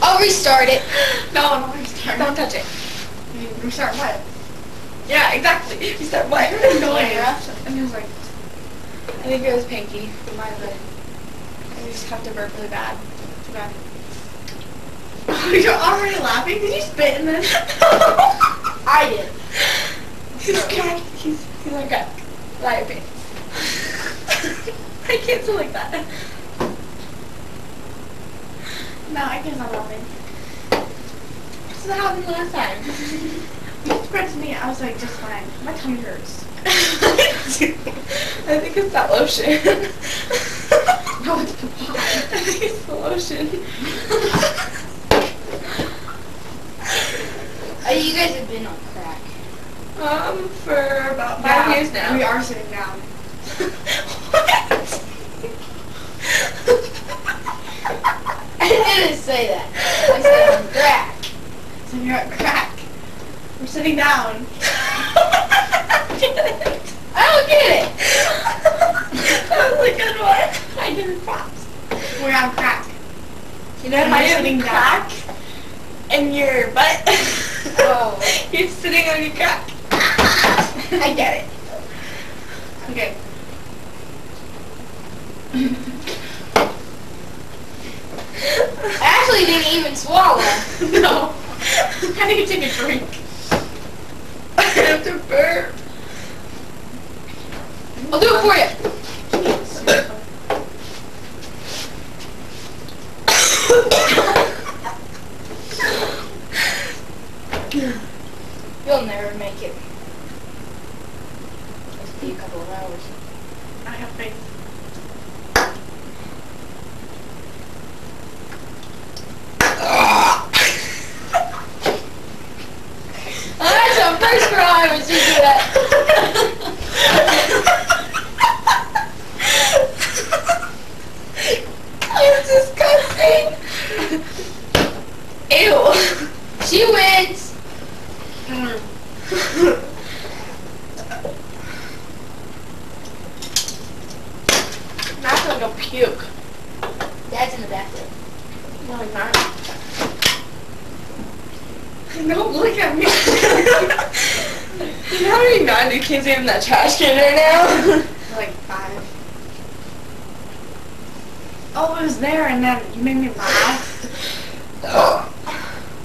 I'll restart it. No, don't restart. Don't touch it. Restart what? Yeah, exactly. Restart what? And he was like, I think it was Pinky. It might have been. I just have to burp really bad. Too bad. you're already laughing? Did you spit in this? I did. He's crack. He's on crack. Liar pants. I can't say like that. No, I can't stop laughing. This is what happened last time. You spread to me, I was like, just fine. My tummy hurts. I think it's that lotion. No, it's Bubbly. I think it's the lotion. You guys have been on crack. For about 5 years now. We are sitting down. What? I didn't say that. I said on crack. So you're at crack. We're sitting down. I don't get it. That was a good one. I give it props. We're on crack. You know And how you're you sitting crack in your butt? Oh. You're sitting on your crack. I get it. Okay. I actually didn't even swallow. No. How do you take a drink? I have to burp. I'll do it for you. You'll never make it. It'll be a couple of hours. I have faith. That's the first cry when she did that. It's disgusting. Ew. She wins. I feel like a puke. Dad's in the bathroom. No, I'm not. Don't look at me. You know how many non kids are in that trash can right now? Like 5. Oh, it was there, and then you made me laugh.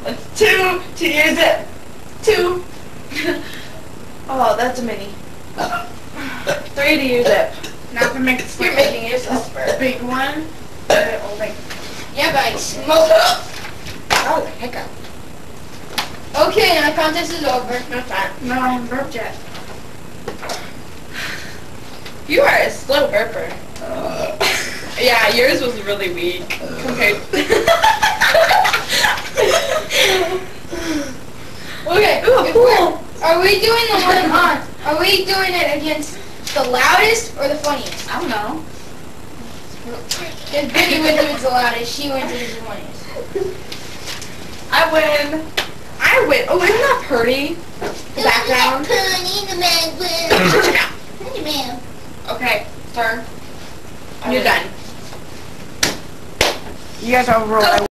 That's 2 to use it. 2. Oh, that's a mini. 3 to use it. Now to make You're making yourself burp. big one. Like, Yeah, but I smoked it. That was a hiccup. Okay, now the contest is over. no fat. No, I haven't burped yet. You are a slow burper. Yeah, yours was really weak compared. Okay, are we doing the one on? Are we doing it against the loudest or the funniest? I don't know. If Brittany wins if it's the loudest, she wins if it's the funniest. I win. I win. Oh, isn't that pretty? The background. Okay, turn. You're done. You guys are rolling.